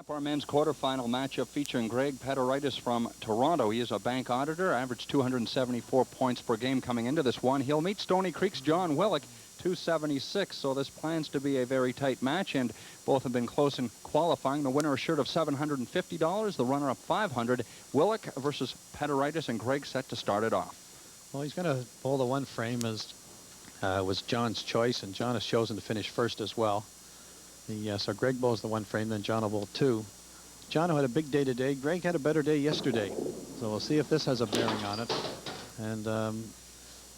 up our men's quarterfinal matchup featuring Greg Peteraitis from Toronto. He is a bank auditor, averaged 274 points per game coming into this one. He'll meet Stony Creek's John Willock, 276, so this plans to be a very tight match, and both have been close in qualifying. The winner assured of $750, the runner-up $500. Willock versus Peteraitis, and Greg set to start it off. Well, he's going to bowl the one frame, as was John's choice, and John has chosen to finish first as well. So Greg bowls the one frame, then John will bowl two. John had a big day today. Greg had a better day yesterday. So we'll see if this has a bearing on it. And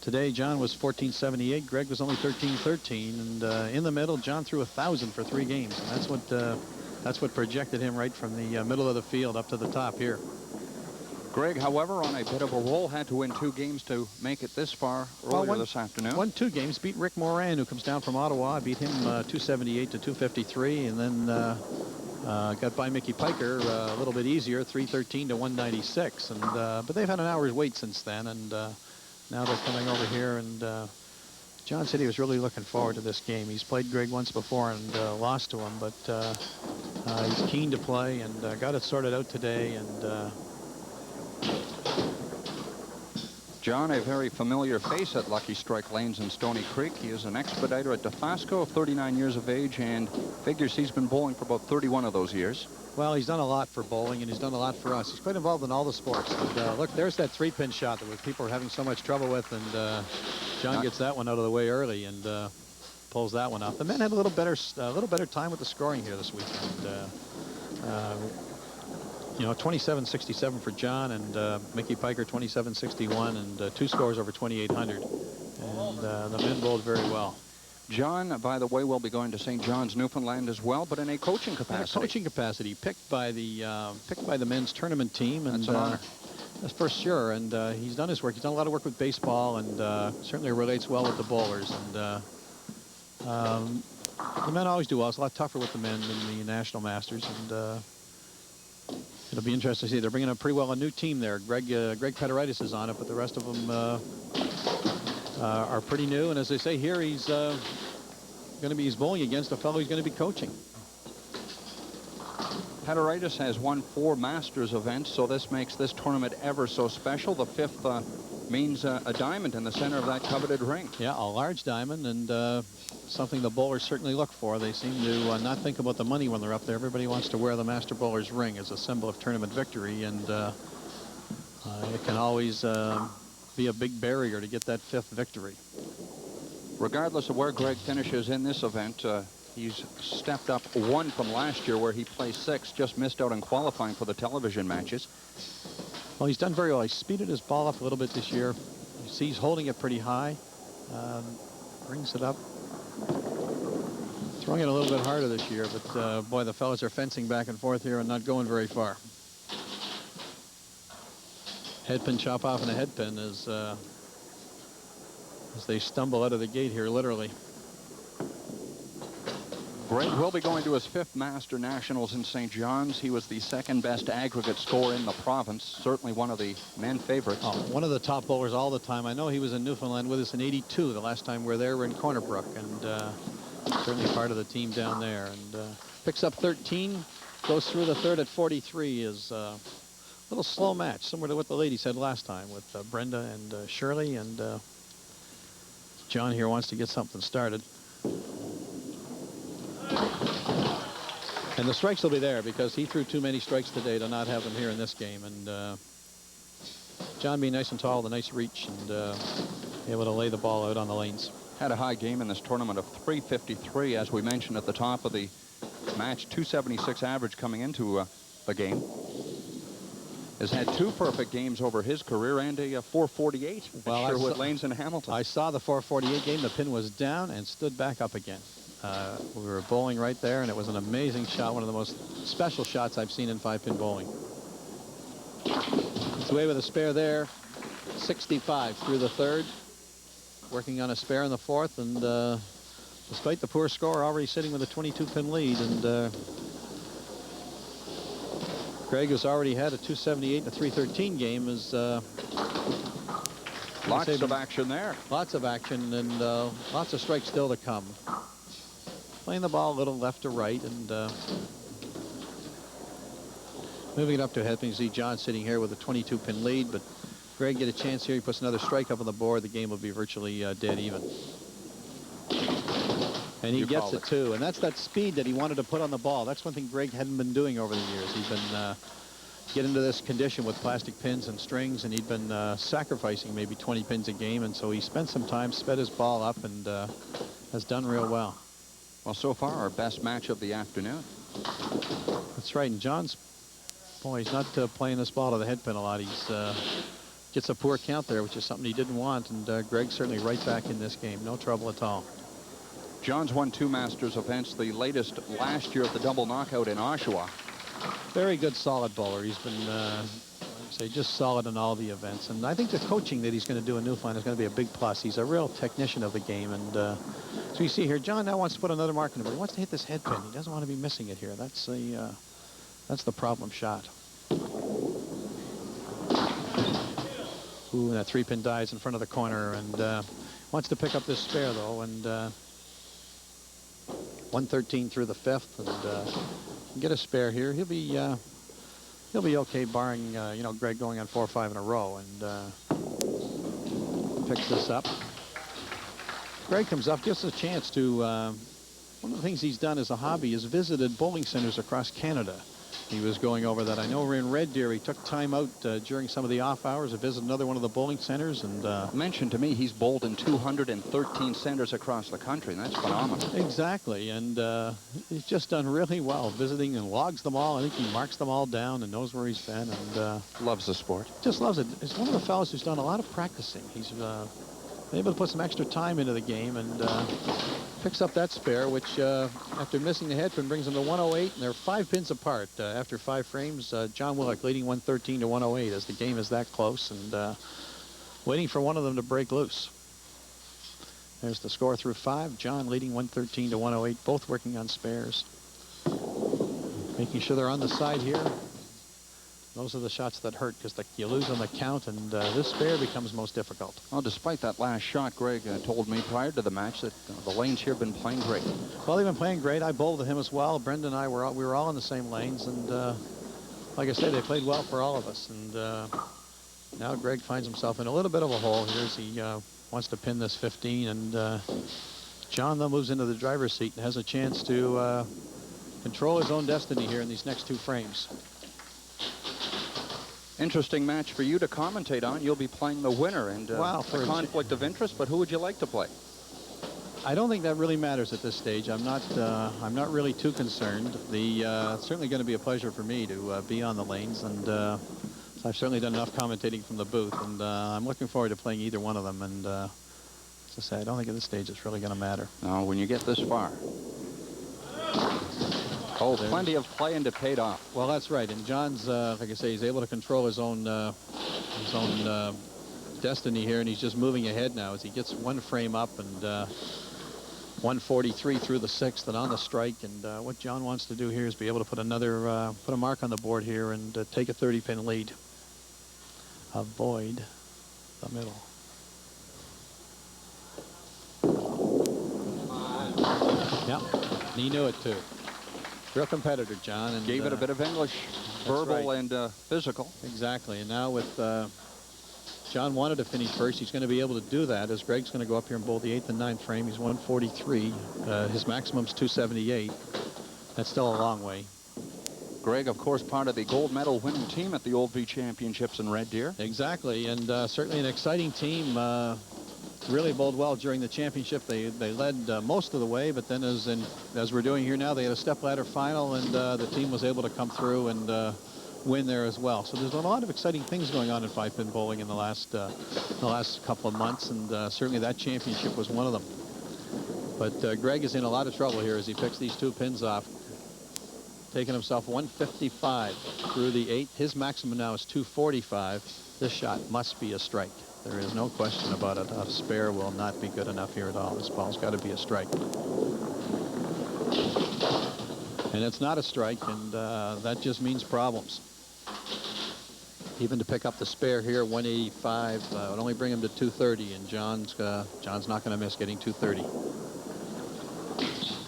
today John was 1478. Greg was only 1313. And in the middle, John threw 1,000 for 3 games. And that's what projected him right from the middle of the field up to the top here. Greg, however, on a bit of a roll, had to win 2 games to make it this far earlier this afternoon. Won 2 games, beat Rick Moran, who comes down from Ottawa. Beat him 278 to 253, and then got by Mickey Piker a little bit easier, 313 to 196. And but they've had an hour's wait since then, and now they're coming over here. And John said he was really looking forward to this game. He's played Greg once before and lost to him, but he's keen to play and got it sorted out today. And John, a very familiar face at Lucky Strike Lanes in Stony Creek. He is an expediter at DeFasco, 39 years of age, and figures he's been bowling for about 31 of those years. Well, he's done a lot for bowling, and he's done a lot for us. He's quite involved in all the sports. And look, there's that 3-pin shot that people are having so much trouble with, and John gets that one out of the way early and pulls that one off. The men had a little better time with the scoring here this weekend. You know, 27-67 for John, and Mickey Piker 27-61, and 2 scores over 2,800. And the men bowled very well. John, by the way, will be going to St. John's, Newfoundland as well, but in a coaching capacity. In a coaching capacity, picked by the men's tournament team, and that's an honor. That's for sure. And he's done his work. He's done a lot of work with baseball, and certainly relates well with the bowlers. And the men always do well. It's a lot tougher with the men than the National Masters, and it'll be interesting to see. They're bringing up pretty well a new team there. Greg Peteraitis is on it, but the rest of them are pretty new. And as they say here, he's bowling against a fellow he's going to be coaching. Peteraitis has won 4 Masters events, so this makes this tournament ever so special. The 5th means a diamond in the center of that coveted ring. Yeah, a large diamond, and something the bowlers certainly look for. They seem to not think about the money when they're up there. Everybody wants to wear the Master Bowler's ring as a symbol of tournament victory, and it can always be a big barrier to get that 5th victory. Regardless of where Greg finishes in this event, he's stepped up 1 from last year where he placed 6th, just missed out on qualifying for the television matches. Well, he's done very well. He speeded his ball up a little bit this year. You see he's holding it pretty high. Brings it up. Throwing it a little bit harder this year, but boy, the fellas are fencing back and forth here and not going very far. Headpin chop off and a headpin as they stumble out of the gate here, literally. Greg will be going to his 5th Master Nationals in St. John's. He was the 2nd best aggregate score in the province. Certainly one of the men favorites. Oh, one of the top bowlers all the time. I know he was in Newfoundland with us in '82, the last time we were there. We're in Corner Brook, and certainly part of the team down there. And picks up 13, goes through the 3rd at 43. Is a little slow match, similar to what the lady said last time with Brenda and Shirley. And John here wants to get something started. And the strikes will be there because he threw too many strikes today to not have them here in this game. And John being nice and tall, the nice reach, and able to lay the ball out on the lanes. Had a high game in this tournament of 353, as we mentioned at the top of the match. 276 average coming into the game. Has had 2 perfect games over his career and a 448 at Sherwood Lanes in Hamilton. I saw the 448 game. The pin was down and stood back up again. We were bowling right there, and it was an amazing shot, one of the most special shots I've seen in 5-pin bowling. It's away with a spare there, 65 through the 3rd, working on a spare in the 4th, and despite the poor score, already sitting with a 22-pin lead, and Greg has already had a 278 and a 313 game. Is lots of action there. Lots of action, and lots of strikes still to come. Playing the ball a little left to right, and Moving it up to headpin, you see John sitting here with a 22-pin lead, but Greg get a chance here. He puts another strike up on the board. The game will be virtually dead even. And he gets it too, and that's that speed that he wanted to put on the ball. That's one thing Greg hadn't been doing over the years. He's been getting into this condition with plastic pins and strings, and he'd been sacrificing maybe 20 pins a game, and so he spent some time, sped his ball up, and has done real well. Well, so far, our best match of the afternoon. That's right, and John's, boy, he's not playing this ball to the head pin a lot. He's gets a poor count there, which is something he didn't want, and Greg's certainly right back in this game. No trouble at all. John's won 2 Masters events, the latest last year at the double knockout in Oshawa. Very good, solid bowler. He's been, say, just solid in all the events. And I think the coaching that he's going to do in Newfoundland is going to be a big plus. He's a real technician of the game. And so you see here, John now wants to put another mark on the board. He wants to hit this head pin. He doesn't want to be missing it here. That's the problem shot. Ooh, that 3-pin dies in front of the corner, and wants to pick up this spare though, and 113 through the 5th, and get a spare here. He'll be okay, barring you know, Greg going on 4 or 5 in a row, and picks this up. Greg comes up, gives us a chance to. One of the things he's done as a hobby is visited bowling centers across Canada. He was going over that. I know in Red Deer, he took time out during some of the off hours to visit another one of the bowling centers. And mentioned to me he's bowled in 213 centers across the country, and that's phenomenal. Exactly, and he's just done really well visiting and logs them all. I think he marks them all down and knows where he's been, and loves the sport. Just loves it. He's one of the fellows who's done a lot of practicing. He's been able to put some extra time into the game, and picks up that spare, which after missing the head pin brings him to 108, and they're 5 pins apart after 5 frames. John Willock leading 113 to 108 as the game is that close, and waiting for one of them to break loose. There's the score through 5. John leading 113 to 108, both working on spares, making sure they're on the side here. Those are the shots that hurt, because you lose on the count, and this spare becomes most difficult. Well, despite that last shot, Greg told me prior to the match that the lanes here have been playing great. Well, they've been playing great. I bowled with him as well. Brendan and I we were all in the same lanes, and like I said, they played well for all of us. And now Greg finds himself in a little bit of a hole here as he wants to pin this 15, and John though moves into the driver's seat and has a chance to control his own destiny here in these next 2 frames. Interesting match for you to commentate on. You'll be playing the winner, and wow, a conflict of interest, but who would you like to play? I don't think that really matters at this stage. I'm not really too concerned. It's certainly going to be a pleasure for me to be on the lanes, and so I've certainly done enough commentating from the booth, and I'm looking forward to playing either one of them. And as I say, I don't think at this stage it's really going to matter. No, when you get this far. Oh, plenty of play, and it paid off. Well, that's right. And John's, like I say, he's able to control his own destiny here, and he's just moving ahead now as he gets 1 frame up, and 143 through the 6th and on the strike. And what John wants to do here is be able to put put a mark on the board here and take a 30-pin lead. Avoid the middle. Yeah, he knew it too. Real competitor, John. And gave it a bit of English, verbal right. and physical. Exactly. And now with John wanted to finish first, he's going to be able to do that as Greg's going to go up here and bowl the 8th and 9th frame. He's 143. His maximum's 278. That's still a long way. Greg, of course, part of the gold medal winning team at the Old V Championships in Red Deer. Exactly, and certainly an exciting team. Really bowled well during the championship. They led most of the way, but then as we're doing here now, they had a stepladder final, and the team was able to come through and win there as well. So there's a lot of exciting things going on in 5-pin bowling in the last couple of months, and certainly that championship was one of them. But Greg is in a lot of trouble here as he picks these 2 pins off, taking himself 155 through the 8th. His maximum now is 245. This shot must be a strike. There is no question about it. A spare will not be good enough here at all. This ball's got to be a strike. And it's not a strike, and that just means problems. Even to pick up the spare here, 185, would only bring him to 230, and John's not going to miss getting 230.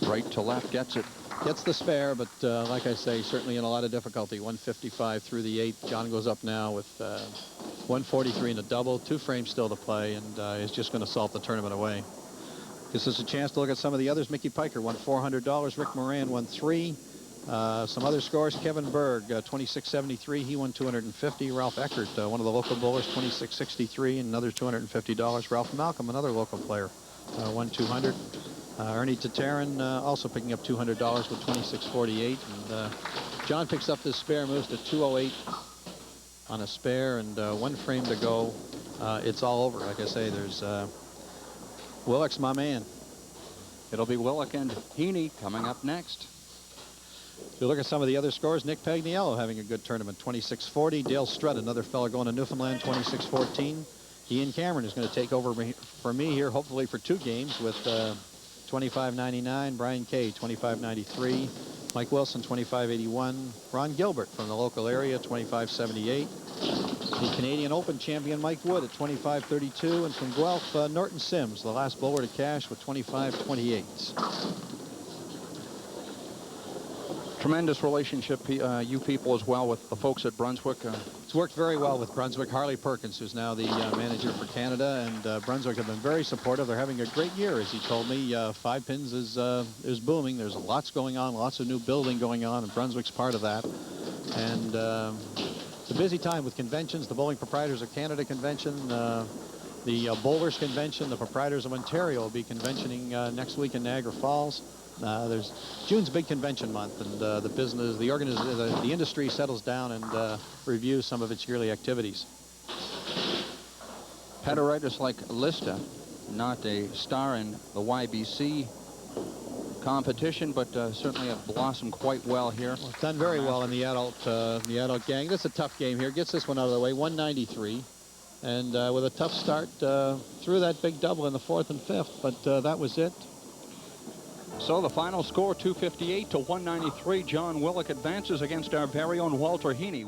Right to left, gets it. Gets the spare, but like I say, certainly in a lot of difficulty. 155 through the 8th. John goes up now with 143 in a double. 2 frames still to play, and is just going to salt the tournament away. This is a chance to look at some of the others. Mickey Piker won $400. Rick Moran won 3. Some other scores. Kevin Berg, 26.73. He won 250. Ralph Eckert, one of the local bowlers, 26.63, and another $250. Ralph Malcolm, another local player, won 200. Ernie Tatarin also picking up $200 with 26.48. And John picks up this spare, moves to 208 on a spare, and 1 frame to go. It's all over. Like I say, there's Willock's my man. It'll be Willock and Heeney coming up next. If you look at some of the other scores, Nick Pagniello having a good tournament, 26.40. Dale Strutt, another fellow going to Newfoundland, 26.14. Ian Cameron is going to take over for me here, hopefully for 2 games, with 25.99. Brian Kay, 25.93. Mike Wilson, 25.81. Ron Gilbert from the local area, 25.78. The Canadian Open champion Mike Wood at 25.32. And from Guelph, Norton Sims, the last bowler to cash, with 25.28. Tremendous relationship, you people as well, with the folks at Brunswick. It's worked very well with Brunswick. Harley Perkins, who's now the manager for Canada, and Brunswick have been very supportive. They're having a great year, as he told me. 5 Pins is booming. There's lots going on, lots of new building going on, and Brunswick's part of that. And it's a busy time with conventions. The Bowling Proprietors of Canada convention, the Bowlers convention. The Proprietors of Ontario will be conventioning next week in Niagara Falls. There's June's big convention month, and the industry settles down and reviews some of its yearly activities. Peteraitis, like Lista, not a star in the YBC competition, but certainly have blossomed quite well here. Well, done very well in the adult gang. This is a tough game here. Gets this one out of the way, 193, and with a tough start through that big double in the 4th and 5th, but that was it. So the final score, 258 to 193. John Willock advances against our very own Walter Heeney.